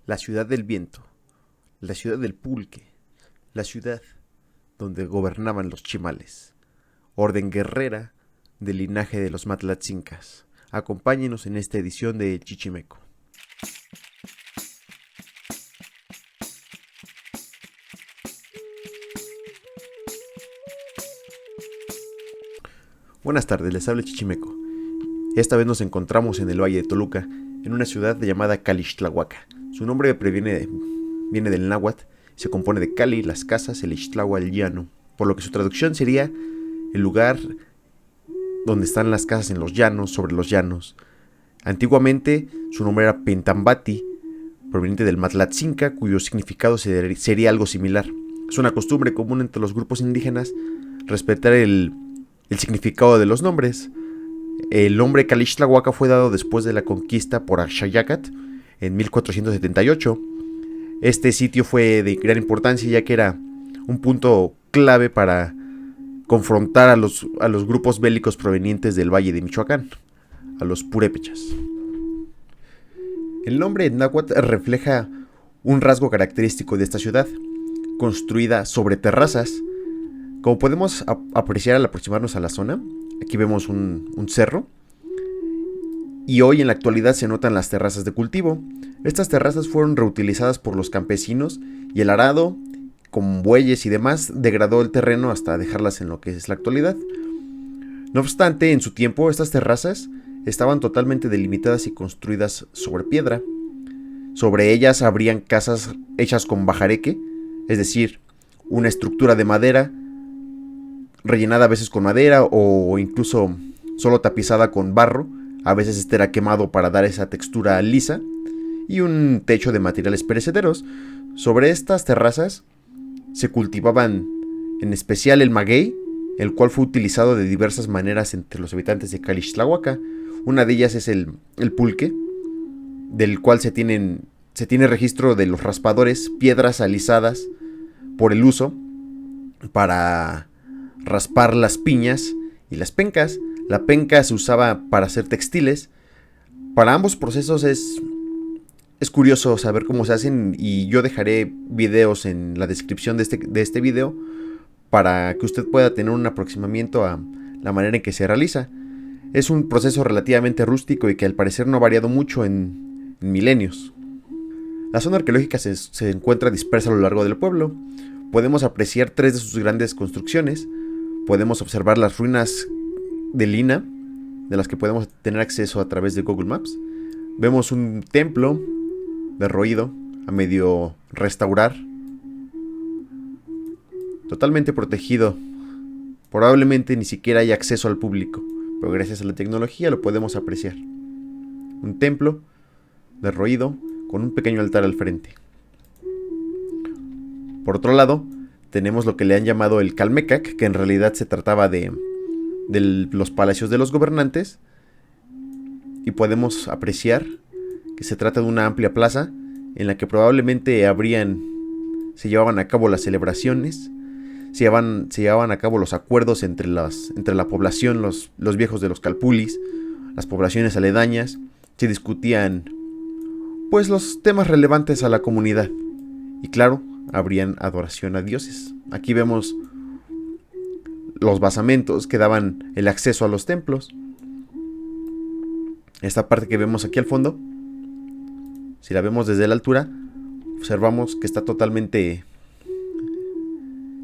La ciudad del viento, la ciudad del pulque, la ciudad donde gobernaban los chimales, orden guerrera del linaje de los Matlatzincas. Acompáñenos en esta edición de Chichimeco. Buenas tardes, les habla Chichimeco. Esta vez nos encontramos en el Valle de Toluca, en una ciudad llamada Calixtlahuaca. Su nombre viene del náhuatl, se compone de Cali, las casas, el Ixtlahua, el llano, por lo que su traducción sería el lugar donde están las casas en los llanos, sobre los llanos. Antiguamente su nombre era Pentambati, proveniente del Matlatzinca, cuyo significado sería algo similar. Es una costumbre común entre los grupos indígenas respetar el significado de los nombres. El nombre Calixtlahuaca fue dado después de la conquista por Axayacat en 1478. Este sitio fue de gran importancia ya que era un punto clave para confrontar a los grupos bélicos provenientes del Valle de Michoacán, a los purépechas. El nombre en náhuatl refleja un rasgo característico de esta ciudad, construida sobre terrazas. Como podemos apreciar al aproximarnos a la zona, aquí vemos un cerro, y hoy en la actualidad se notan las terrazas de cultivo. Estas terrazas fueron reutilizadas por los campesinos y el arado, con bueyes y demás, degradó el terreno hasta dejarlas en lo que es la actualidad. No obstante, en su tiempo estas terrazas estaban totalmente delimitadas y construidas sobre piedra. Sobre ellas habrían casas hechas con bajareque, es decir, una estructura de madera rellenada a veces con madera o incluso solo tapizada con barro. A veces este era quemado para dar esa textura lisa, y un techo de materiales perecederos. Sobre estas terrazas se cultivaban en especial el maguey, el cual fue utilizado de diversas maneras entre los habitantes de Calixtlahuaca. Una de ellas es el pulque, del cual se tiene registro de los raspadores, piedras alisadas por el uso para raspar las piñas y las pencas. La penca se usaba para hacer textiles. Para ambos procesos es curioso saber cómo se hacen, y yo dejaré videos en la descripción de este video para que usted pueda tener un aproximamiento a la manera en que se realiza. Es un proceso relativamente rústico y que al parecer no ha variado mucho en milenios. La zona arqueológica se encuentra dispersa a lo largo del pueblo. Podemos apreciar tres de sus grandes construcciones. Podemos observar las ruinas de Lina, de las que podemos tener acceso a través de Google Maps. Vemos un templo derruido, a medio restaurar, totalmente protegido. Probablemente ni siquiera hay acceso al público, pero gracias a la tecnología lo podemos apreciar. Un templo derruido con un pequeño altar al frente. Por otro lado, tenemos lo que le han llamado el Calmecac, que en realidad se trataba de los palacios de los gobernantes, y podemos apreciar que se trata de una amplia plaza en la que probablemente se llevaban a cabo las celebraciones, se llevaban a cabo los acuerdos entre la población, los viejos de los calpulis, las poblaciones aledañas. Se discutían pues los temas relevantes a la comunidad, y claro, habrían adoración a dioses. Aquí vemos los basamentos que daban el acceso a los templos. Esta parte que vemos aquí al fondo, si la vemos desde la altura, observamos que está totalmente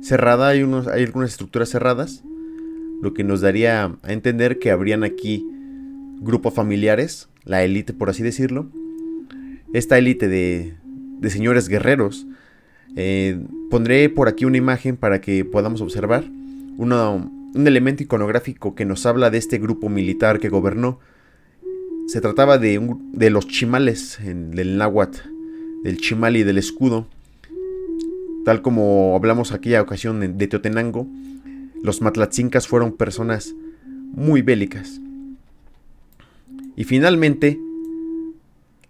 cerrada. Hay algunas estructuras cerradas, lo que nos daría a entender que habrían aquí grupos familiares, la élite por así decirlo. Esta élite de señores guerreros. Pondré por aquí una imagen para que podamos observar un elemento iconográfico que nos habla de este grupo militar que gobernó. Se trataba de los chimales del náhuatl, del chimal y del escudo. Tal como hablamos aquella ocasión de Teotenango, los Matlatzincas fueron personas muy bélicas. Y finalmente,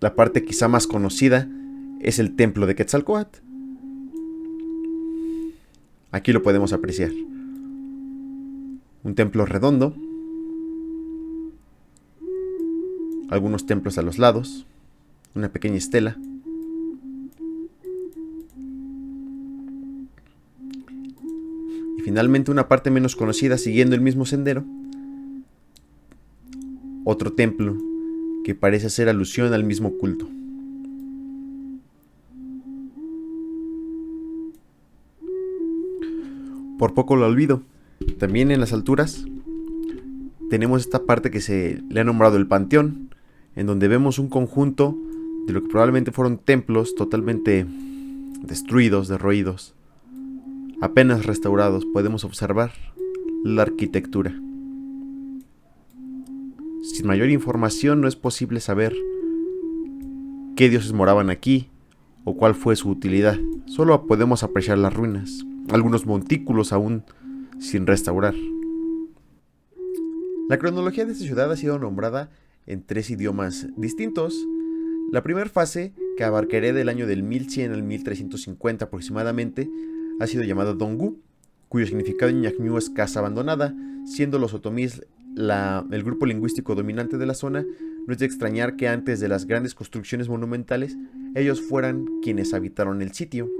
la parte quizá más conocida es el templo de Quetzalcóatl. Aquí lo podemos apreciar. Un templo redondo, algunos templos a los lados, una pequeña estela. finalmente una parte menos conocida siguiendo el mismo sendero, otro templo que parece hacer alusión al mismo culto. Por poco lo olvido, también en las alturas tenemos esta parte que se le ha nombrado el Panteón, en donde vemos un conjunto de lo que probablemente fueron templos totalmente destruidos, derroídos. Apenas restaurados podemos observar la arquitectura. Sin mayor información no es posible saber qué dioses moraban aquí o cuál fue su utilidad. Solo podemos apreciar las ruinas, algunos montículos aún sin restaurar. La cronología de esta ciudad ha sido nombrada en 3 idiomas distintos. La primera fase, que abarcaré del año del 1100 al 1350 aproximadamente, ha sido llamada Donggu, cuyo significado en ñaqñú es casa abandonada, siendo los otomís el grupo lingüístico dominante de la zona. No es de extrañar que antes de las grandes construcciones monumentales, ellos fueran quienes habitaron el sitio.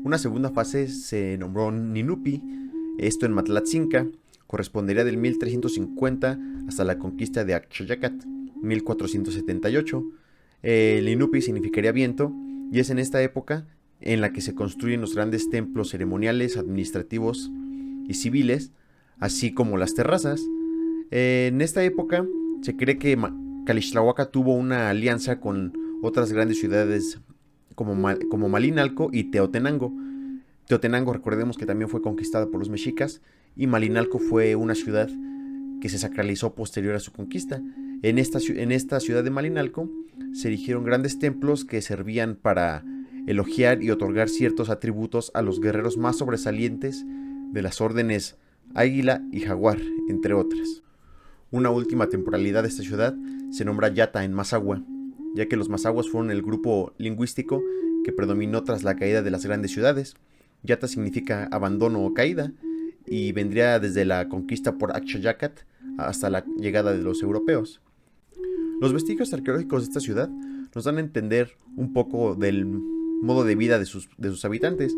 Una segunda fase se nombró Ninupi, esto en Matlatzinca, correspondería del 1350 hasta la conquista de Axayacat, 1478. El Inupi significaría viento, y es en esta época en la que se construyen los grandes templos ceremoniales, administrativos y civiles, así como las terrazas. En esta época se cree que Calixtlahuaca tuvo una alianza con otras grandes ciudades como Malinalco y Teotenango. Teotenango, recordemos que también fue conquistada por los mexicas, y Malinalco fue una ciudad que se sacralizó posterior a su conquista. En esta ciudad de Malinalco se erigieron grandes templos que servían para elogiar y otorgar ciertos atributos a los guerreros más sobresalientes de las órdenes Águila y Jaguar, entre otras. Una última temporalidad de esta ciudad se nombra Yata en Mazahua, ya que los mazahuas fueron el grupo lingüístico que predominó tras la caída de las grandes ciudades. Yata significa abandono o caída, y vendría desde la conquista por Axayacat hasta la llegada de los europeos. Los vestigios arqueológicos de esta ciudad nos dan a entender un poco del modo de vida de sus habitantes.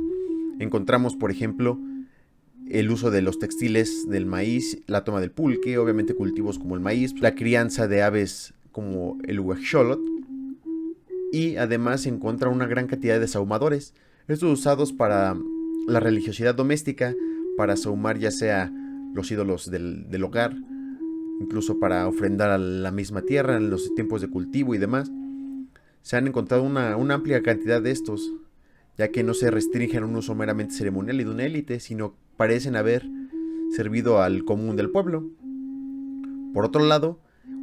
Encontramos, por ejemplo, el uso de los textiles del maíz, la toma del pulque, obviamente cultivos como el maíz, la crianza de aves como el huexolot, y además se encuentra una gran cantidad de sahumadores, estos usados para la religiosidad doméstica, para sahumar ya sea los ídolos del hogar, incluso para ofrendar a la misma tierra en los tiempos de cultivo y demás. Se han encontrado una amplia cantidad de estos, ya que no se restringen a un uso meramente ceremonial y de una élite, sino parecen haber servido al común del pueblo. Por otro lado,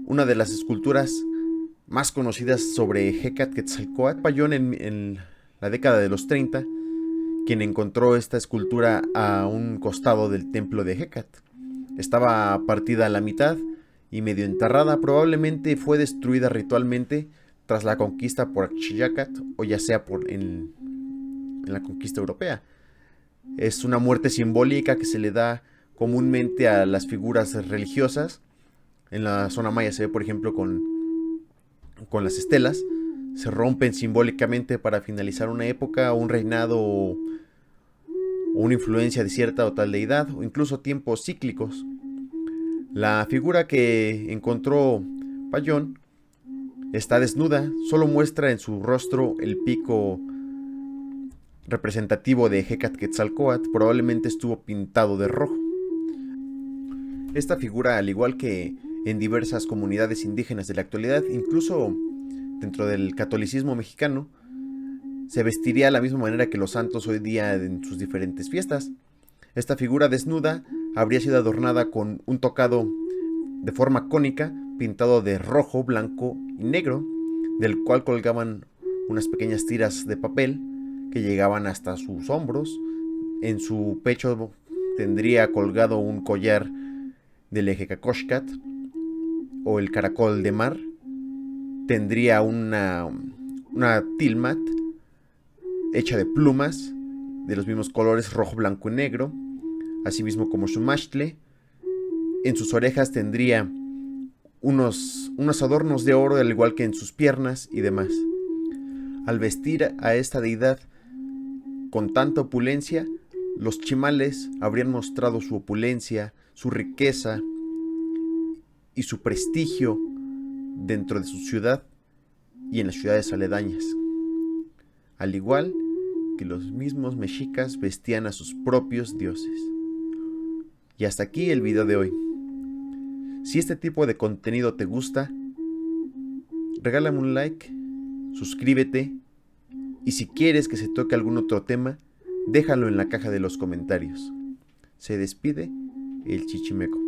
una de las esculturas más conocidas sobre Hecatquetzalcóatl, Payón en la década de los 30, quien encontró esta escultura a un costado del templo de Hecat. Estaba partida a la mitad y medio enterrada, probablemente fue destruida ritualmente tras la conquista por Axayacat, o ya sea en la conquista europea. Es una muerte simbólica que se le da comúnmente a las figuras religiosas. En la zona maya se ve, por ejemplo, con las estelas. Se rompen simbólicamente para finalizar una época, un reinado o una influencia de cierta o tal deidad, o incluso tiempos cíclicos. La figura que encontró Payón está desnuda, solo muestra en su rostro el pico representativo de Hecatquetzalcóatl, probablemente estuvo pintado de rojo. Esta figura, al igual que en diversas comunidades indígenas de la actualidad, incluso dentro del catolicismo mexicano, se vestiría de la misma manera que los santos hoy día en sus diferentes fiestas. Esta figura desnuda habría sido adornada con un tocado de forma cónica, pintado de rojo, blanco y negro, del cual colgaban unas pequeñas tiras de papel que llegaban hasta sus hombros. En su pecho tendría colgado un collar del Ejecacóxcatl o el caracol de mar. Tendría una tilmat hecha de plumas de los mismos colores rojo, blanco y negro, asimismo como su maxtle. En sus orejas tendría unos adornos de oro, al igual que en sus piernas y demás. Al vestir a esta deidad con tanta opulencia, los chimales habrían mostrado su opulencia, su riqueza y su prestigio dentro de su ciudad y en las ciudades aledañas. Al igual que los mismos mexicas vestían a sus propios dioses. Y hasta aquí el video de hoy. Si este tipo de contenido te gusta, regálame un like, suscríbete y si quieres que se toque algún otro tema, déjalo en la caja de los comentarios. Se despide el Chichimeco.